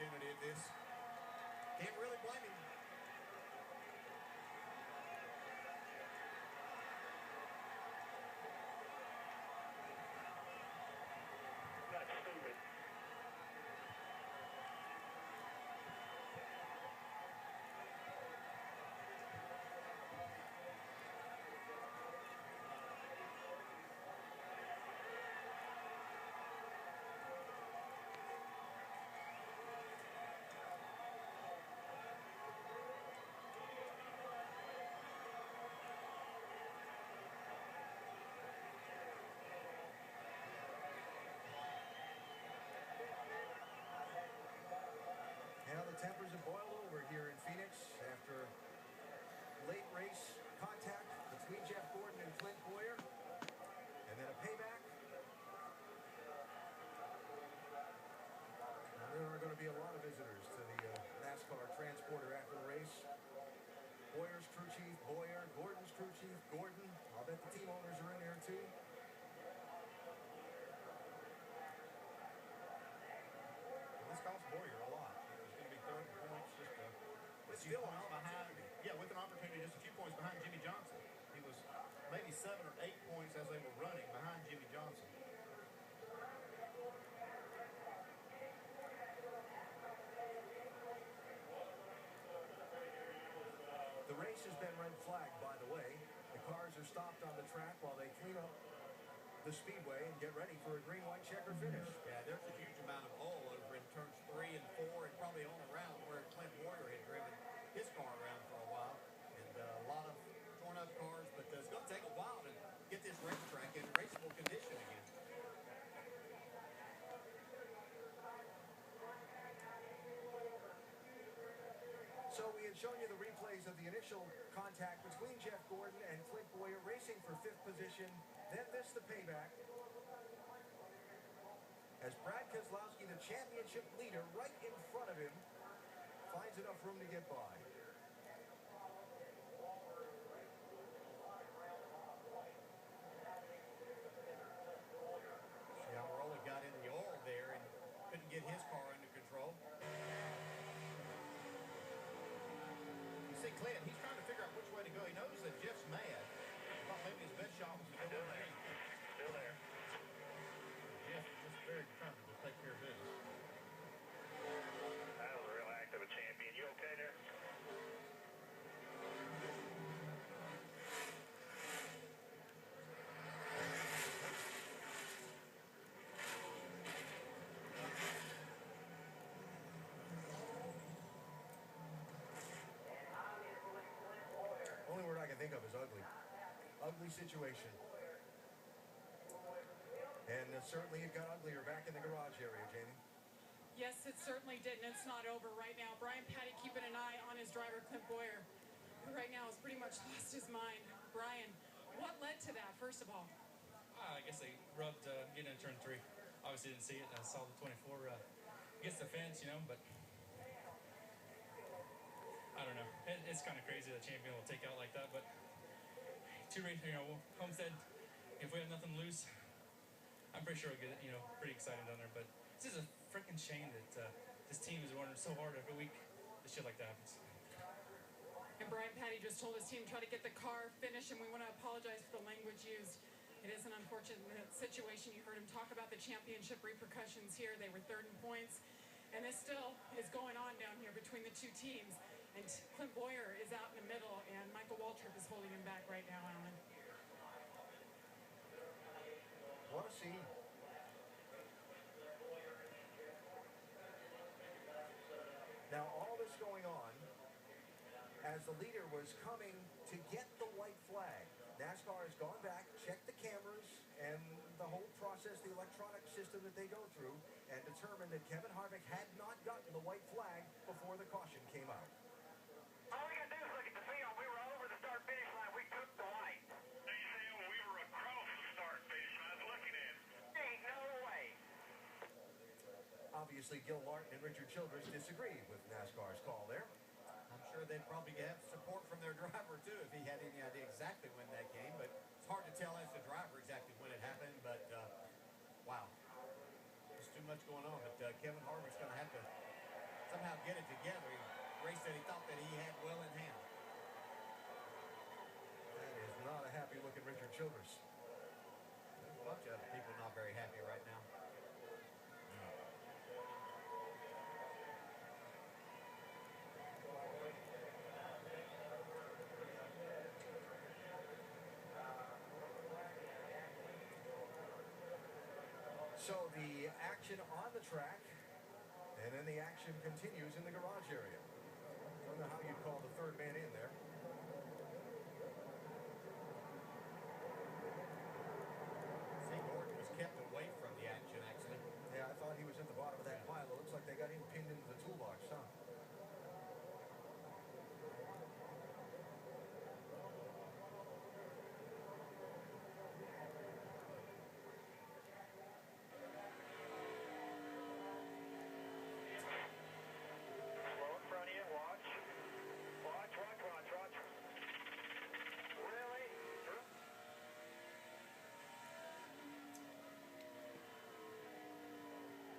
opportunity at this. Can't really blame him. That's stupid. Now the tempers have boiled over here in Phoenix after late race contact between Jeff Gordon and Clint Boyer, and then a payback. And there are going to be a lot of visitors to the NASCAR transporter after the race. Boyer's crew chief, Boyer. Gordon's crew chief, Gordon. I'll bet the team owners are in there too. This cost Boyer a lot. It's going to be 30 points, just a few points behind. Yeah, with an opportunity, just a few points behind Jimmy Johnson. He was maybe 7 or 8 points as they were running behind Jimmy Johnson. The race has been red flagged, by the way. The cars are stopped on the track while they clean up the speedway and get ready for a green, white checker finish. Yeah, there's a huge amount of oil over in turns 3 and 4 and probably on around where Clint Boyer had driven his car around for a while. And a lot of torn up cars, but it's going to take a while to get this racetrack in raceable condition again. So we had shown you the replays of the initial contact between Jeff Gordon and Clint Boyer racing for 5th position. Then this, the payback. As Brad Keselowski, the championship leader, right in front of him, finds enough room to get by. Almirola got in the oil there and couldn't get his car under control. You see Clint, he's trying to figure out which way to go. He knows that Jeff's mad. Thought maybe his best shot was to go in there. Still there. Jeff just very determined to take care of business. That was a real act of a champion. You okay there? Only word I can think of is ugly. Ugly situation. And certainly it got uglier back in the garage area, Jamie. Yes, it certainly did, and it's not over right now. Brian Patty keeping an eye on his driver, Clint Boyer, who right now has pretty much lost his mind. Brian, what led to that, first of all? I guess they rubbed getting into turn 3. Obviously didn't see it. I saw the 24 against the fence, you know, but I don't know. It's kind of crazy that a champion will take out like that, but Homestead, if we have nothing loose, I'm pretty sure we'll get it, pretty excited down there. But it's just a freaking shame that this team is working so hard every week that shit like that happens. And Brian Patty just told his team try to get the car finished, and we want to apologize for the language used. It is an unfortunate situation. You heard him talk about the championship repercussions here. They were 3rd in points, and this still is going on down here between the two teams. And Clint Boyer is out in the middle, and Michael Waltrip is holding him back right now, Alan. What a scene. Now, all this going on as the leader was coming to get the white flag. NASCAR has gone back, checked the cameras and the whole process, the electronic system that they go through, and determined that Kevin Harvick had not gotten the white flag before the caution came out. All we got to do is look at the film. We were over the start-finish line. We took the white. So you say we were across the start-finish line? I was looking at it. Ain't no way. Obviously, Gil Martin and Richard Childress disagreed with NASCAR's call there. I'm sure they'd probably have support from their driver, too, if he had any idea exactly when that came. But it's hard to tell as the driver exactly when it happened. But, wow. There's too much going on. But Kevin Harvick's going to have to somehow get it together. He raced that he thought that he had well in hand. That is not a happy-looking Richard Childress. There's a bunch of people not very happy right now. So the action on the track, and then the action continues in the garage area. I don't know how you call the third man in there. See, Gordon was kept away from the action, actually. Yeah, I thought he was at the bottom of that pile. It looks like they got him pinned into the toolbox, huh? Slow in front of you. Watch. Watch. Really?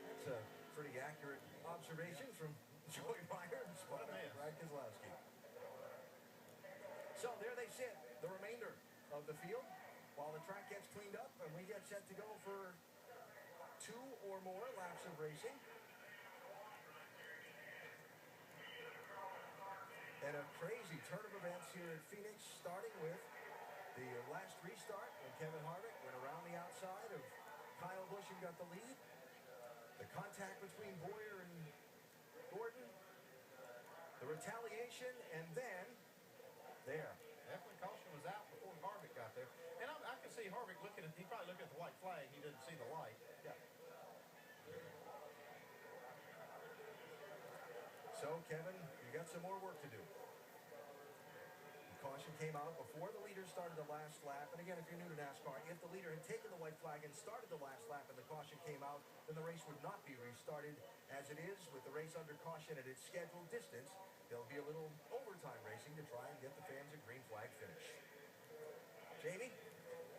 That's a pretty accurate observation from Joey Meyer and Brad Keselowski. So there they sit, the remainder of the field, while the track gets cleaned up and we get set to go for 2 or more laps of racing. And a crazy turn of events here at Phoenix, starting with the last restart when Kevin Harvick went around the outside of Kyle Busch and got the lead. The contact between Boyer and Gordon. The retaliation, and then there. Definitely caution was out before Harvick got there. And I can see Harvick looking at, he probably looked at the white flag. He didn't see the light. Yeah. So, Kevin, you got some more work to do. The caution came out before the leader started the last lap. And again, if you're new to NASCAR, if the leader had taken the white flag and started the last lap and the caution came out, then the race would not be restarted. As it is, with the race under caution at its scheduled distance, there'll be a little overtime racing to try and get the fans a green flag finish. Jamie?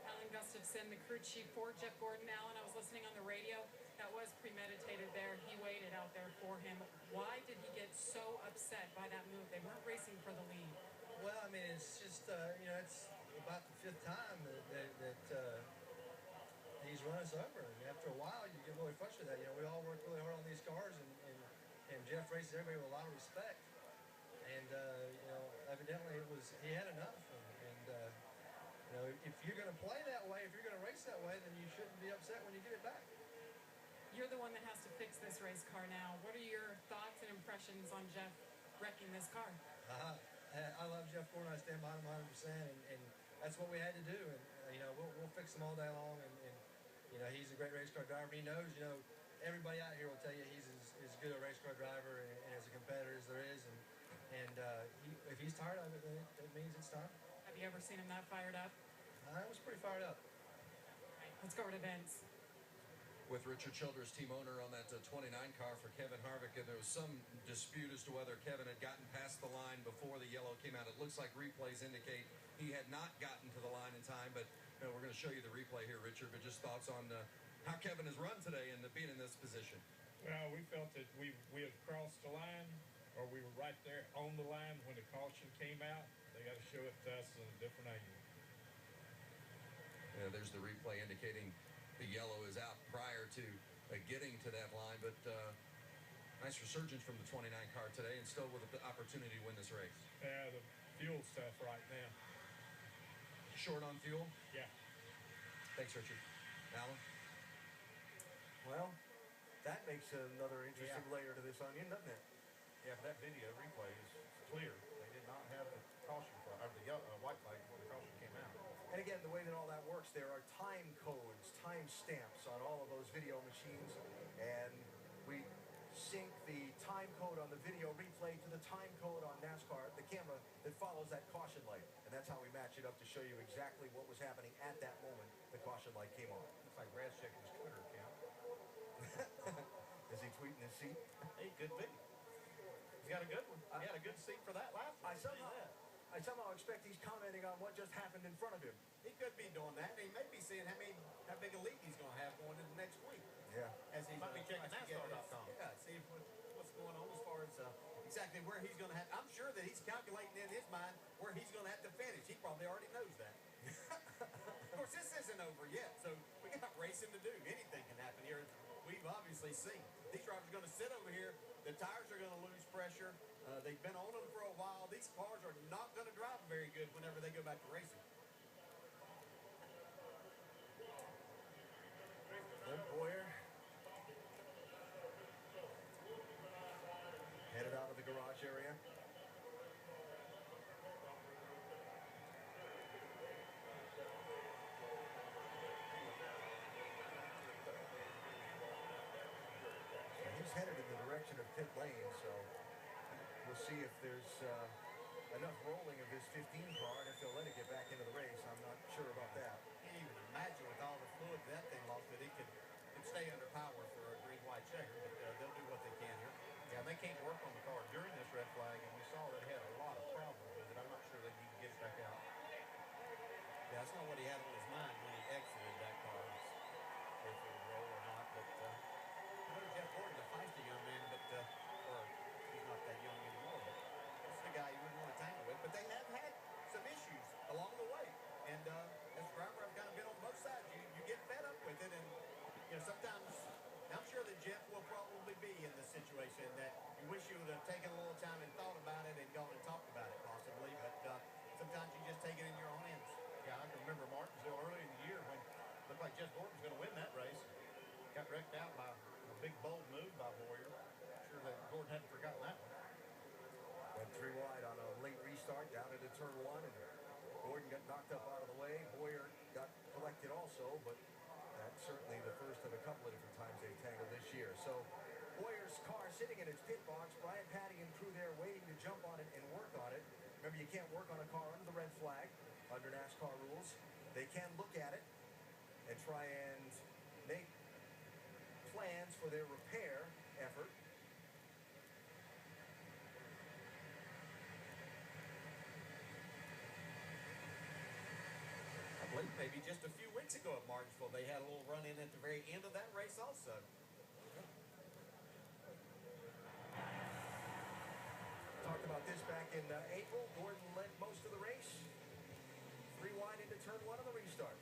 Alan Gustafson, the crew chief for Jeff Gordon. Alan, I was listening on the radio. That was premeditated there. He waited out there for him. Why did he get so upset by that move? They weren't racing for the lead. Well, I mean, it's just, it's about the 5th time that he's run us over. And after a while, you get really frustrated with that. We all work really hard on these cars, and Jeff races everybody with a lot of respect. And, evidently he had enough. And if you're going to play that way, if you're going to race that way, then you shouldn't be upset when you get it back. You're the one that has to fix this race car now. What are your thoughts and impressions on Jeff wrecking this car? I love Jeff Gordon. I stand behind him 100%, and that's what we had to do. And we'll fix him all day long. And he's a great race car driver. He knows. Everybody out here will tell you he's as good a race car driver and as a competitor as there is. And if he's tired of it, then it means it's time. Have you ever seen him that fired up? I was pretty fired up. All right, let's go over to Vince. With Richard Childress, team owner, on that 29 car for Kevin Harvick, and there was some dispute as to whether Kevin had gotten past the line before the yellow came out. It looks like replays indicate he had not gotten to the line in time, but we're going to show you the replay here, Richard, but just thoughts on how Kevin has run today and being in this position. Well, we felt that we had crossed the line, or we were right there on the line when the caution came out. They got to show it to us in a different angle. There's the replay indicating the yellow is out prior to getting to that line, but nice resurgence from the 29 car today, and still with the opportunity to win this race. Yeah, the fuel stuff right now. Short on fuel? Yeah. Thanks, Richard. Alan? Well, that makes another interesting layer to this onion, doesn't it? Yeah, but that video replay is clear. They did not have the caution flag, or the white flag before the caution came out. And again, the way that all that works, there are time codes, time stamps on all of those video machines, and we sync the time code on the video replay to the time code on NASCAR, the camera that follows that caution light. And that's how we match it up to show you exactly what was happening at that moment the caution light came on. Looks like Brad's checking his Twitter account. Is he tweeting his seat? Hey, good video. He's got a good one. He had a good seat for that last one. I somehow expect he's commenting on what just happened in front of him. He could be doing that. He may be seeing how big a lead he's going to have going into next week. Yeah. As he might be checking NASCAR.com. Yeah, see what's going on as far far as exactly where he's going to have. I'm sure that he's calculating in his mind where he's going to have to finish. He probably already knows that. Of course, this isn't over yet, so we got racing to do. Anything can happen here. We've obviously seen these drivers are going to sit over here. The tires are going to lose pressure. They've been on them for a while. These cars are not going to drive very good whenever they go back to racing. Clint Boyer headed out of the garage area. He's headed in the direction of pit lane, so we'll see if there's enough rolling of this 15 car and if they'll let it get back into the race. I'm not sure about that. Can't even imagine with all the fluid that thing lost that he could stay under power for a green-white checker, but they'll do what they can here. Yeah, they can't work on the car during this red flag, and we saw that he had a lot of problems with it. I'm not sure that he can get it back out. Yeah, that's not what he had on his mind when he exited that car, if it would roll or not. But I know Jeff Gordon's a feisty young man, but or he's not that young anymore. But this is the guy you wouldn't want to tangle with. But they have had some issues along the way, and as a driver, I've kind of been on both sides. You get fed up with it, and you know sometimes. I'm sure that Jeff will probably be in the situation that you wish you would have taken a little time and thought about it and gone and talked about it possibly, but sometimes you just take it in your own hands. Yeah, I can remember Martinsville early in the year when it looked like Jeff Gordon was going to win that race. Got wrecked out by a big bold move by Boyer. I'm sure that Gordon hadn't forgotten that one. Went 3 wide on a late restart down into turn 1, and Gordon got knocked up out of the way. Boyer got collected also, but that's certainly the first of a couple of different times they've tangled this year. So Boyer's car sitting in its pit box. Brian Patty and crew there waiting to jump on it and work on it. Remember, you can't work on a car under the red flag, under NASCAR rules. They can look at it and try and make plans for their repair effort. I believe maybe just a few weeks ago at Martinsville, they had a little run-in at the very end of that race also. Talked about this back in April. Gordon led most of the race. 3 wide into turn 1 of the restart.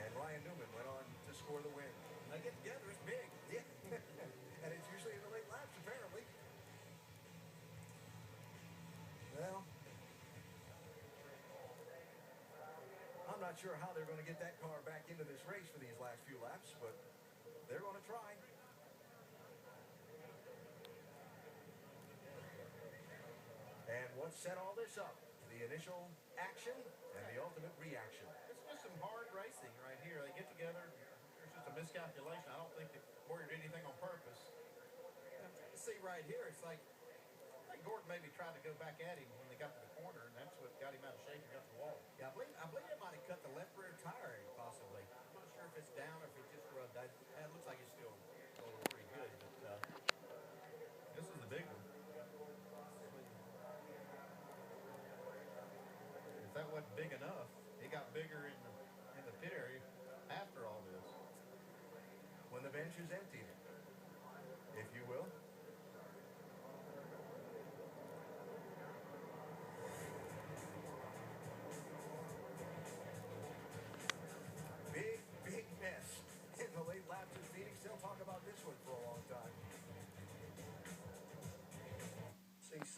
And Ryan Newman went on to score the win. They get together, it's big. Yeah. And it's usually in the late laps, apparently. Well, I'm not sure how they're going to get that car back into this race for these last few laps, but they're going to try. And what set all this up? The initial action and the ultimate reaction. It's just some hard racing right here. They get together. There's just a miscalculation. I don't think that Boyer did anything on purpose. You see right here, it's like I think Gordon maybe tried to go back at him when they got to the corner, and that's what got him out of shape and got the wall. yeah, I believe it might have cut the left rear tire possibly. I'm not sure if it's down or if it just rubbed. It looks like it's still pretty good, but This is the big one. If that wasn't big enough, it got bigger in the pit area after all this. When the bench is emptied, if you will.